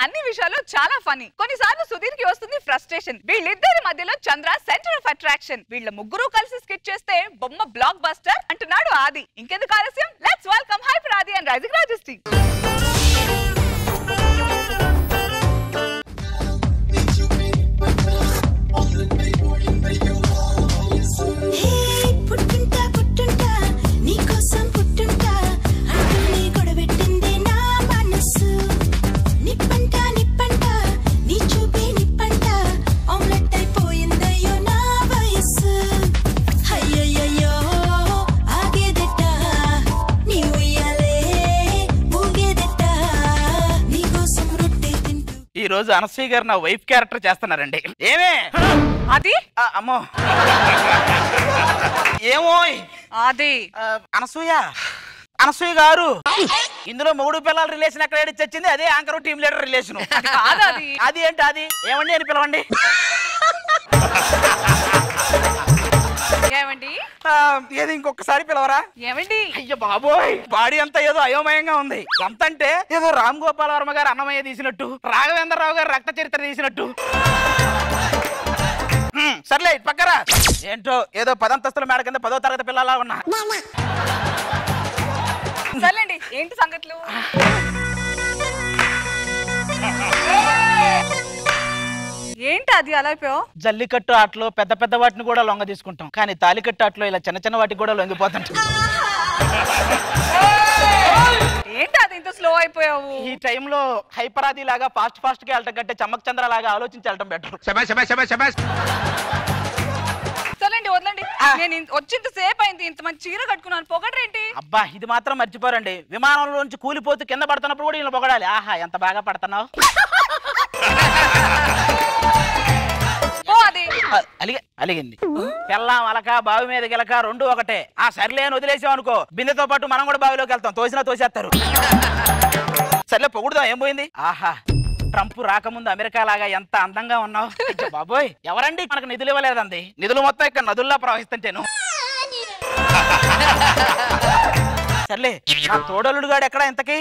అన్ని విషయాలు చాలా ఫనీ. కొన్నిసార్లు సుధీర్ కి వస్తుంది ఫ్రస్ట్రేషన్. వీళ్ళిద్దరి మధ్యలో చంద్ర సెంటర్ ఆఫ్ అట్రాక్షన్. వీళ్ళ ముగ్గురు కలిసి స్కిట్ చేస్తే బొమ్మ బ్లాక్ బస్టర్ అంటున్నాడు ఆది. ఇంకెందుకు ఆలస్యం, లెట్స్ వెల్కమ్ హైపర్ ఆది అండ్ రైజింగ్ రాజశ్రీ. ఈ రోజు అనసూయ గారు నా వైఫ్ క్యారెక్టర్ చేస్తున్నారండి. ఏమే అది అమ్మో ఏమో అది అనసూయ గారు ఇందులో మొగుడు పిల్లల రిలేషన్ ఎక్కడ ఏడిచొచ్చింది? అదే యాంకర్ టీమ్ లీడర్ రిలేషన్. అది ఏంటి? అది ఏమండి అని పిలవండి. ఏమండి? ఏది ఇంకొకసారి పిలవరా? ఏమండి? అయ్యో బాబోయ్, బాడీ అంతా ఏదో అయోమయంగా ఉంది. అంతంటే ఏదో రామ్ గోపాల్ వర్మ గారు అన్నమయ్య తీసినట్టు, రాఘవేంద్రరావు గారు రక్త చరిత్ర తీసినట్టు. సర్లే పక్కరా. ఏంటో ఏదో 10 అంతస్తుల మేడ కింద 10వ తరగతి పిల్లలా ఉన్నా. సర్లేండి, ఏంటి సంగతులు? ఏంటి అది అలా అయిపోయావు? జల్లికట్టు ఆటలో పెద్ద పెద్ద వాటిని కూడా లొంగ తీసుకుంటాం, కానీ తాలికట్టు ఆటలో ఇలా చిన్న చిన్న వాటికి కూడా లొంగిపోతుంటాం. ఏంటి అది ఇంత స్లో అయిపోయావు? ఈ టైంలో హైపరాది లాగా ఫాస్ట్ గా వెళ్ళటం కంటే చమ్మక్ చంద్ర లాగా ఆలోచించి వెళ్ళటం బెటర్. సర్లేండి, వదలండి. నేను వచ్చింత సేపు అయింది, ఇంత మంచి చీర కట్టుకున్నాను, పొగడరేంటి? అబ్బా, ఇది మాత్రం మర్చిపోరండి. విమానంలోంచి కూలిపోతూ కింద పడుతున్నప్పుడు కూడా ఇలా పొగడాలి. ఆహా, ఎంత బాగా పడుతున్నావు. అలిగింది. పెళ్ళాం అలక, బావి మీద గిలక రెండు ఒకటే. సర్లే అని వదిలేసాం అనుకో, బిందెతో పాటు మనం కూడా బావిలోకి వెళ్తాం. తోసేస్తారు. సర్లే పొగుడుదాం, ఏం పోయింది? ఆహా, ట్రంప్ రాకముందు అమెరికా లాగా ఎంత అందంగా ఉన్నావు. బాబోయ్, ఎవరండి మనకు నిధులు ఇవ్వలేదండి? నిధులు మొత్తం ఇక్కడ నదుల్లా ప్రవహిస్తుంటేను. సర్లే, నా తోడలుడు గాడు ఎక్కడ ఇంతకీ?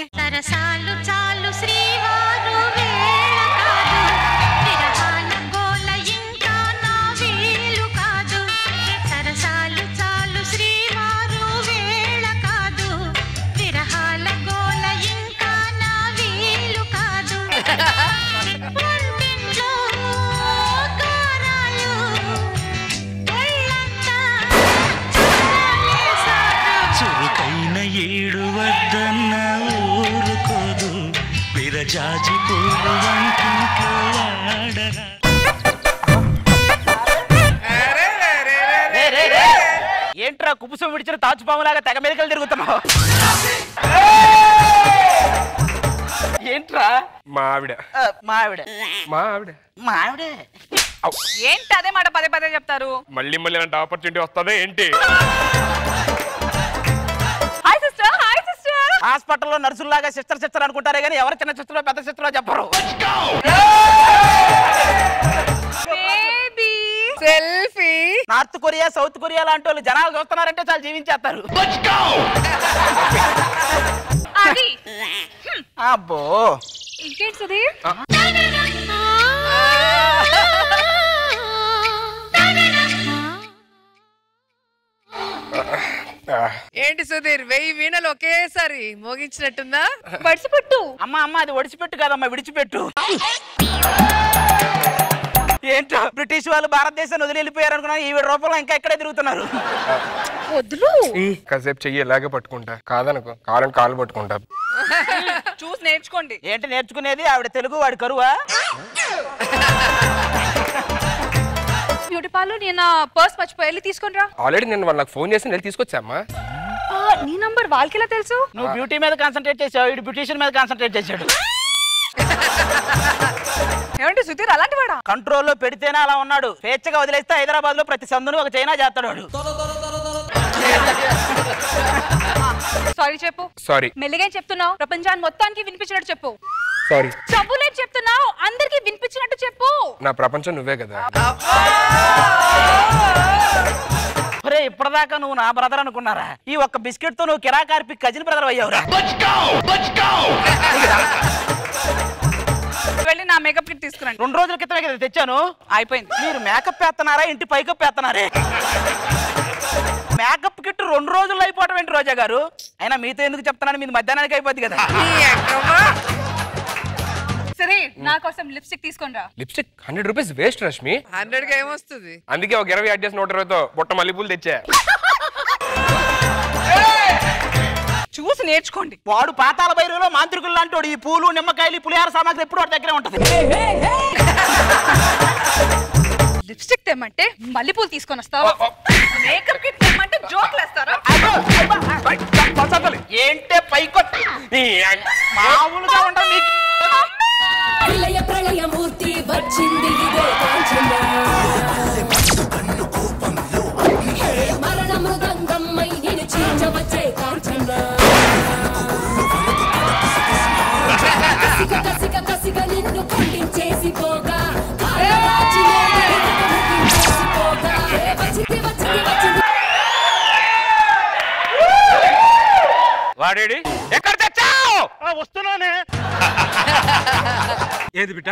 ఏంట్రా కుబుసం విడిచిన తాచుపాములాగా తెగ మెలికలు తిరుగుతున్నావు? ఏంట్రా? మావిడ ఏంటి అదే మాట పదే పదే చెప్తారు? మళ్ళీ అలాంటి ఆపర్చునిటీ వస్తుందా ఏంటి? హాస్పిటల్లో నర్సుల్లాగా సిస్టర్ అనుకుంటారే కానీ ఎవరు చిన్న సిస్టరో పెద్ద సిస్టరో చెప్పరు. Selfie. North Korea, south Korea లాంటి వాళ్ళు జనాలు చూస్తున్నారంటే చాలా జీవించేస్తారు. అబ్బో, ఇంకేంటి సుధీర్? ఏంటి సుధీర్, 1000 వీణలు ఒకేసారి మోగించినట్టుందా? వడిసిపెట్టు. అమ్మా అది ఒడిచిపెట్టు కాదమ్మా, విడిచిపెట్టు. ఏంటో బ్రిటిష్ వాళ్ళు భారతదేశాన్ని వదిలి వెళ్ళిపోయారు అనుకున్నా, ఈ రూపంలో ఇంకా ఎక్కడే తిరుగుతున్నారు. వద్దులు. కాసేపు చెయ్యి ఇలాగే పట్టుకుంటా, కాదనుకో కావాలని కాళ్ళు పట్టుకుంటా. చూసి నేర్చుకోండి. ఏంటి నేర్చుకునేది? ఆవిడ తెలుగు, వాడి కరువా? బ్యూటీ పార్లర్ నేను పర్స్ మర్చిపోయి వెళ్ళి తీసుకొని రా. ఆల్రెడీ నేను వాళ్ళకి ఫోన్ చేసి వెళ్ళి తీసుకొచ్చామ్మా. నీ నంబర్ వాళ్ళకి ఎలా తెలుసు? నువ్వు బ్యూటీ మీద కాన్సన్ట్రేట్ చేసావు, ఇటు బ్యూటిషియన్ మీద కాన్సన్ట్రేట్ చేశాడు. ఏమంటే సుధీర్ అలాంటి వాడా? కంట్రోల్లో పెడితేనే అలా ఉన్నాడు. స్వేచ్ఛగా వదిలేస్తే హైదరాబాద్ లో ప్రతి సందును ఒక చైనా చేస్తాడు వాడు. సారీ చెప్పు. సారీ. మెల్లిగా చెప్తున్నావు, ప్రపంచాన్ని మొత్తానికి వినిపించినట్టు చెప్పు. సారీ. చబ్బులే చెప్తున్నావు, అందరికి వినిపించినట్టు చెప్పు. నా ప్రపంచం నువ్వే కదా. ఒరే, ఇప్పటిదాకా నువ్వు నా బ్రదర్ అనుకున్నారా? ఈ ఒక్క బిస్కెట్ తో నువ్వు కిరాకార్పి కజిన్ బ్రదర్ అయ్యావురా. వెళ్ళి నా మేకప్ కిట్ తీసుకురండి. 2 రోజుల క్రితమే కదా తెచ్చాను. అయిపోయింది. మీరు మేకప్ వేస్తున్నారా ఇంటి పైకప్ వేస్తున్నారే? మేకప్ కిట్ 2 రోజుల్లో అయిపోవటం ఏంటి రోజా గారు? అయినా మీతో ఎందుకు చెప్తున్నాను, మీది మధ్యాహ్నానికి అయిపోద్ది కదా. సరే నా కోసం లిప్స్టిక్ తీసుకొని రా. Lipstick 100 rupees waste Rashmi. 100 కి ఏమొస్తుంది? అందుకే ఒక 20 యాడ్ చేసి 120తో బుట్ట మల్లెపూలు తెచ్చా. చూసి నేర్చుకోండి. వాడు పాతాల భైరవిలో మాంత్రికులు లాంటోడు. ఈ పూలు నిమ్మకాయలు పులిహార సామాగ్రి ఎప్పుడు వాడి దగ్గరే ఉంటది. లిప్స్టిక్ తెమ్మంటే మల్లెపూలు తీసుకొని వస్తావా? మేకప్ కిట్ తెమ్మంటే జోక్లు వేస్తారా? ఏంటే పైకొట్టి మామూలుగా ఉండవు మీకు. ప్రళయ ప్రళయమూర్తి వచ్చింది ఇదే కాంచన మరణ మృదంగమ్మై నేను చీల్చవచ్చే కాంచన కసిక కసిక నిన్ను ఖండించేసి పోగా వాడేడి ఎక్కడ తెచ్చావు? వస్తున్నానే. ఏది బిడ్డ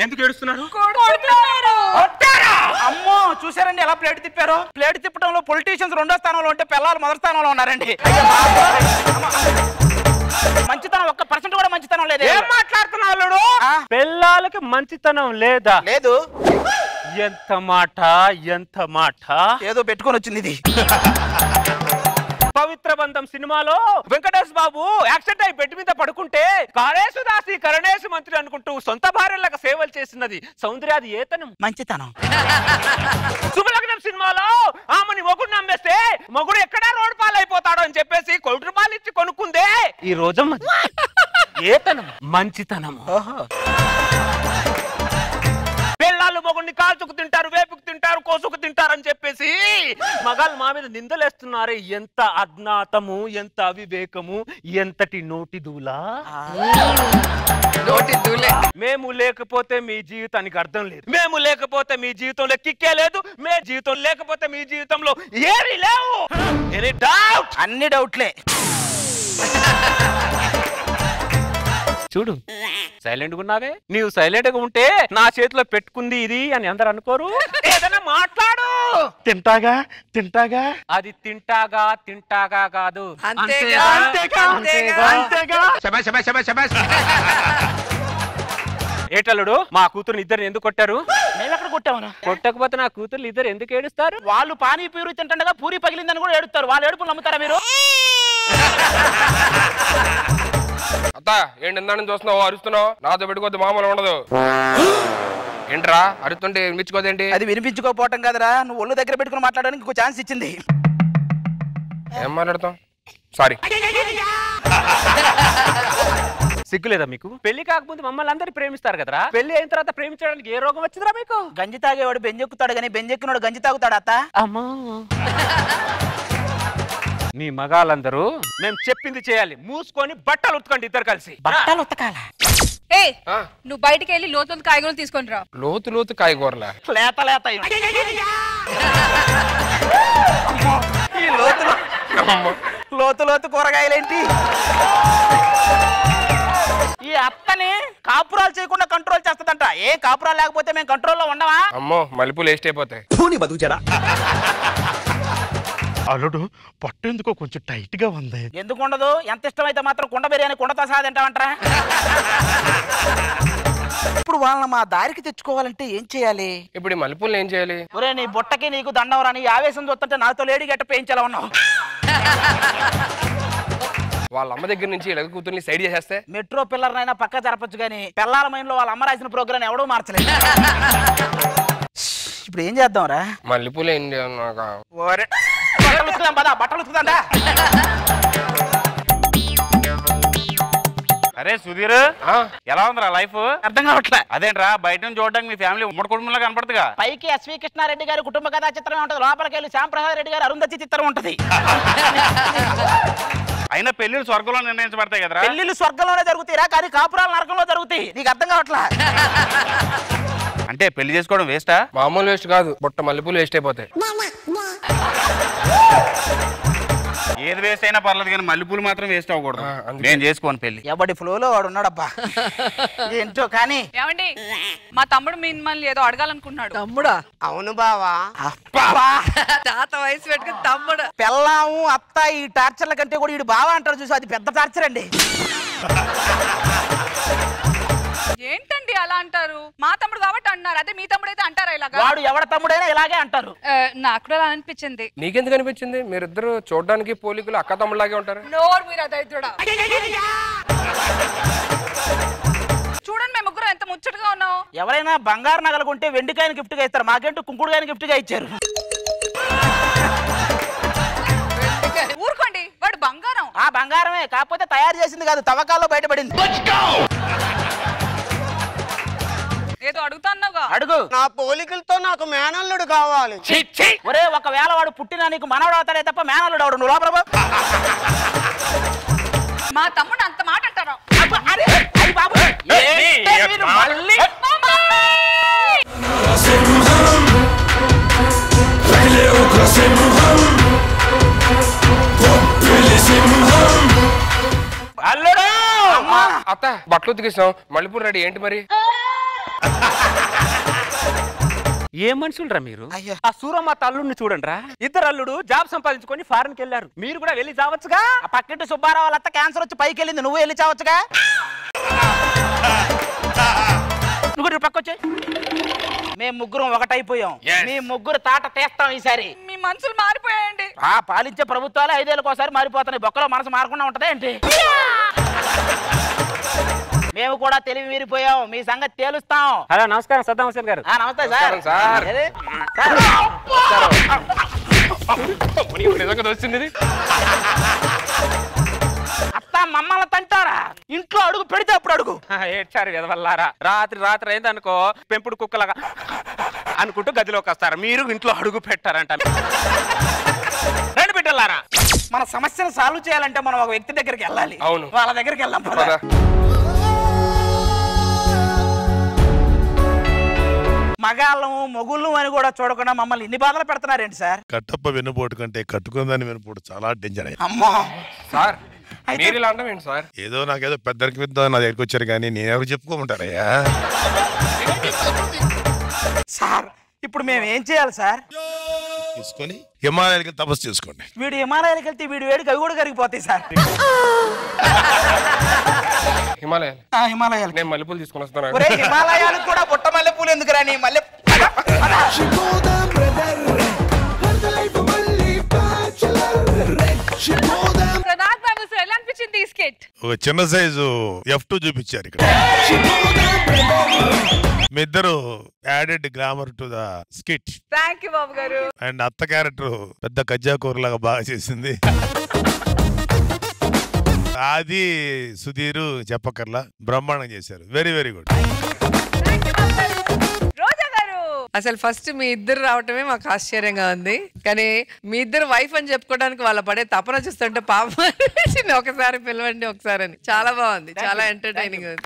ఎందుకు ఏడుస్తున్నారు? అమ్మో చూసారండి ఎలా ప్లేట్ తిప్పారో? ప్లేట్ తిప్పడంలో పొలిటీషియన్స్ 2వ స్థానంలో ఉంటే పిల్లలు 1వ స్థానంలో ఉన్నారండి. మంచితనం 1% కూడా మంచితనం లేదు. ఏం మాట్లాడుతున్నాడు? పిల్లలకి మంచితనం లేదా? లేదు. ఎంత మాట ఎంత మాట. ఏదో పెట్టుకొని వచ్చింది ఇది. పవిత్ర బంధం సినిమాలో వెంకటేష్ బాబు యాక్సిడెంట్ అయి బెడ్ మీద పడుకుంటే కాళేశు దాసి కరణేశు మంత్రి అనుకుంటూ సొంత భార్యలకు సేవలు చేసినది సౌందర్యాది ఏతనం మంచితనం. శుభలగ్నం సినిమాలో ఆమెని మొగుడు నమ్మేస్తే మొగుడు ఎక్కడా రోడ్డు పాలైపోతాడో అని చెప్పేసి ₹1 ఇచ్చి కొనుక్కుందే ఈ రోజమ్మ ఏతనం మంచితనం. పిల్లలు మొగుడిని కాల్చుకు తింటారు, వేపుకు తింటారు, కోసుకు తింటారు అని చెప్పేసి మగాళ్ళు మా మీద నిందలేస్తున్నారు. ఎంత అజ్ఞాతము, ఎంత అవివేకము, ఎంతటి నోటి దూలా. మేము లేకపోతే మీ జీవితానికి అర్థం లేదు, మేము లేకపోతే మీ జీవితంలో కిక్కే లేదు, మే జీవితం లేకపోతే మీ జీవితంలో ఏమీ లేవు. Any doubt? అన్ని డౌట్లే. చూడు సైలెంట్ గా ఉన్నావే. నీవు సైలెంట్ గా ఉంటే నా చేతిలో పెట్టుకుంది ఇది అని అందరు అనుకోరు. ఏదైనా మాట్లాడు. తింటాగా తింటాగా. అది తింటాగా తింటాగా కాదు, ఏటల్లుడు మా కూతురు ఇద్దరు ఎందుకు కొట్టారు? మేము ఎక్కడ కొట్టామన్నా? కొట్టకపోతే నా కూతురు ఇద్దరు ఎందుకు ఏడుస్తారు? వాళ్ళు పానీ పూరి తింటుండగా పూరి పగిలిందని కూడా ఏడుస్తారు. వాళ్ళు ఏడుపులు నమ్ముతారా మీరు? అత్త ఏంటి ఇందాని చూస్తున్నావు, అరుస్తున్నావు? నాతో పెట్టుకోవద్దు, మామూలు ఉండదు. ఏంట్రా అరుతుంటే వినిపించుకోదేంటి? అది వినిపించుకోపోవటం కదరా, నువ్వు ఒళ్ళు దగ్గర పెట్టుకుని మాట్లాడడానికి ఇంకో ఛాన్స్ ఇచ్చింది. ఏం మాట్లాడతాం? సారీ. సిగ్గులేదా మీకు? పెళ్లి కాకముందు మమ్మల్ని అందరూ ప్రేమిస్తారు కదరా, పెళ్లి అయిన తర్వాత ప్రేమించడానికి ఏ రోగం వచ్చిందిరా మీకు? గంజి తాగేవాడు బెంజెక్కుతాడు కానీ బెంజెక్కినోడు గంజి తాగుతాడు అత్త. అమ్మా మీ మగాళ్ళందరూ మేము చెప్పింది చేయాలి. మూసుకొని బట్టలు ఉతకండి ఇద్దరు కలిసి. బట్టలు ఉతకాల? నువ్వు బయటికి వెళ్ళి లోతు కాయగూరలు తీసుకొని రా. లోతు లోతు కాయగూరలా? లేత లేత ఈ లోతులో లోతు లోతు కూరగాయలేంటి? ఈ అత్తని కాపురాలు చేయకుండా కంట్రోల్ చేస్తదంట. ఏ కాపురాలు లేకపోతే మేము కంట్రోల్లో ఉండవా? అమ్మో మల్లెపూలు వేస్ట్ అయిపోతాయి. అల్లుడు పొట్టెందుకో కొంచెం టైట్ గా ఉంది. ఎందుకు ఉండదు? ఎంత ఇష్టమైతే మాత్రం కుండ బిర్యానీ కుండతో సహా తింటామంటారా? ఇప్పుడు వాళ్ళని మా దారికి తెచ్చుకోవాలంటే ఏం చేయాలి? ఇప్పుడు మల్లెపూలు ఏం చేయాలి? ఒరే నీ బుట్టకి నీకు దండవరాని ఆవేశం చూస్తుంటే నాతో లేడీ గట్ట పెంచేలా ఉన్నావు. వాళ్ళ అమ్మ దగ్గర నుంచి ఇలాగ కూతుర్ని సైడ్ చేసేస్తే మెట్రో పిల్లర్నైనా పక్క జరపచ్చు కానీ పిల్లల మైండ్లో వాళ్ళ అమ్మ రాసిన ప్రోగ్రామ్ ఎవడూ మార్చలేదు. ఇప్పుడు ఏం చేద్దాం రా? మల్లెపూలు ఏం చేయాలి? బట్టలు ఉతుకుదాం పదా, బట్టలు ఉతుకుదాండా. అరే సుధీర్, ఎలా ఉందిరా లైఫ్? అర్థం కావట్లే. అదేంట్రా బయట నుంచి చూడడానికి మీ ఫ్యామిలీ ఉమ్మడి కుటుంబంలో కనపడుతుందిగా. పైకి ఎస్వి కృష్ణారెడ్డి గారి కుటుంబ కథా చిత్రం ఉంటది, లోపలికి వెళ్ళి శ్యాంప్రసాద్ రెడ్డి గారి అరుంధతి చిత్రం ఉంటది. అయినా పెళ్లిళ్ళు స్వర్గంలో నిర్ణయించబడతాయి కదరా. పెళ్లిళ్ళు స్వర్గంలోనే జరుగుతాయిరా, కానీ కాపురాలు నరకంలో జరుగుతాయి. నీకు అర్థం కావట్లా? అంటే పెళ్లి చేసుకోవడం వేస్టా? మామూలు వేస్ట్ కాదు, బుట్ట మల్లెపూలు వేస్ట్ అయిపోతాయి. ఏది వేస్ట్ అయినా పర్లేదు కానీ మల్లెపూలు మాత్రం వేస్ట్ అవ్వకూడదు. నేను చేసుకోను పెళ్లి. ఎవడి ఫ్లోలో వాడు ఉన్నాడబ్బా. ఏంటో కానీ ఏమండి మా తమ్ముడు మిమ్మల్ని ఏదో అడగాలనుకుంటున్నాడు. తమ్ముడా? అవును బావా. తాత వయసు పెట్టుకుని తమ్ముడు. పెళ్ళాము అత్త ఈ టార్చర్ల కంటే కూడా వీడు బావా అంటారు చూసి, అది పెద్ద టార్చర్ అండి. ఏంటండి అలా అంటారు? మా తమ్ముడు కాబట్టి అన్నారు, అదే మీ తమ్ముడు అయితే అంటారా ఇలాగా? వాడు ఎవడ తమ్ముడైనా ఇలాగే అంటారు. నాకు కూడా అలా అనిపించింది. నీకెందుకు అనిపించింది? మీరిద్దరు చూడడానికి పోలికలు అక్క తమ్ముళ్ళలాగే ఉంటారు. నోరు మీరు అదైతుడా. చూడండి మేము ముగ్గురు ఎంత ముచ్చటగా ఉన్నాం. ఎవరైనా బంగారు నగలు కొంటే వెండికాయని గిఫ్ట్ గా ఇస్తారు, మాకేంటూ కుంకుడుకాయని గిఫ్ట్ గా ఇచ్చారు. ఊరుకోండి, వాడు బంగారం. ఆ బంగారమే, కాకపోతే తయారు చేసింది కాదు, తవ్వకాల్లో బయటపడింది. ఏదో అడుగుతాన్నావుగా, అడుగు. నా పోలికలతో నాకు మేనల్లుడు కావాలి. ఒరే ఒకవేళ వాడు పుట్టినా నీకు మనవడు అవుతాడే తప్ప మేనల్లుడు అవడు. నువ్వు లోపల పో. మా తమ్ముడు అంత మాట అంటారా? అల్లుడు అత్త బట్టలు ఉతికేసాం, మల్లెపూలు రెడీ. ఏంటి మరి? ఏ మనుషులరా మీరు? ఆ సూరమ్మ అల్లుడిని చూడండి రా. ఇద్దరు అల్లుడు జాబ్ సంపాదించుకొని ఫారెన్కి వెళ్ళారు. మీరు కూడా వెళ్ళి చావచ్చుగా. ఆ పక్కింటి సుబ్బారావు వాళ్ళ అత్త క్యాన్సర్ వచ్చి పైకి వెళ్ళింది, నువ్వు వెళ్ళి చావచ్చుగా. నువ్వు పక్కొచ్చే. మేము ముగ్గురం ఒకటైపోయాం. మీ ముగ్గురు తాట తీస్తాం ఈసారి. మీ మనసులు మారిపోయాయండి. ఆ పాలించే ప్రభుత్వాలు 5 ఏళ్ళకి ఒకసారి మారిపోతున్నాయి. బొక్కలో మనసు మారకుండా ఉంటదా ఏంటి? మేము కూడా తెలివి మీరిపోయాం, మీ సంగతి తేలుస్తాం. హలో నమస్కారం సద్దాం హుసేన్ గారు. నమస్తే సార్. సార్ ఏది? నిజంగా వచ్చింది. అత్త మమ్మల్ని తంటారా? ఇంట్లో అడుగు పెడితే అప్పుడు అడుగు. ఏడ్చారు ఎదవల్లారా. రాత్రి అయిందనుకో పెంపుడు కుక్కలాగా అనుకుంటూ గదిలోకి వస్తారు. మీరు ఇంట్లో అడుగు పెట్టారంట. రెండు బిడ్డలారా. మన సమస్యను సాల్వ్ చేయాలంటే మనం ఒక వ్యక్తి దగ్గరికి వెళ్ళాలి. అవును, వాళ్ళ దగ్గరికి వెళ్దాం. మగాళ్ళము మొగుళ్ళు అని కూడా చూడకుండా మమ్మల్ని ఇన్ని బాధలు పెడుతున్నారేంటి సార్? కట్టప్ప వెన్నుపోటు కంటే కట్టుకుందని వెన్నుపోటు చాలా డేంజర్. అమ్మో సార్ మీరు ఇలా అంటాం ఏంటి సార్? ఏదో నాకేదో పెద్దరికి విద్ద నా దగ్గరికి వచ్చారు కానీ నేను ఎవరు చెప్పుకోమంటారయ్యా. సార్ ఇప్పుడు మేము ఏం చేయాలి సార్? తీసుకొని హిమాలయాలకి తపస్సు చేసుకోండి. వీడు హిమాలయాలకు వెళ్తే వీడి వేడికి అవి కూడా కరిగిపోతాయి సార్. హిమాలయాలు నేను మల్లెపూలు తీసుకుని వస్తాను. హిమాలయాలకు కూడా పుట్ట మల్లెపూలు ఎందుకు రాని? మల్లె ప్రదాక్ బాబు సార్ ఎలా అనిపించింది ఈ స్కెట్? ఒక చిన్న సైజు F2 చూపించారు ఇక్కడ. మీ ఇద్దరు added glamour to the skit. Thank you బాబు గారు. అండ్ అత్త క్యారెక్టర్ పెద్ద కజ్జాకూర లాగా బాగా చేసింది. అది సుధీర్ చెప్పకర్లా బ్రహ్మాండం చేశారు. Very very good. రోజా గారు అసలు ఫస్ట్ మీ ఇద్దరు రావటమే మాకు ఆశ్చర్యంగా ఉంది. కానీ మీ ఇద్దరు వైఫ్ అని చెప్పుకోవడానికి వాళ్ళ పడే తపన చూస్తుంటే పాపం ఒకసారి పిలవండి ఒకసారి అని. చాలా బాగుంది, చాలా ఎంటర్టైనింగ్ ఉంది.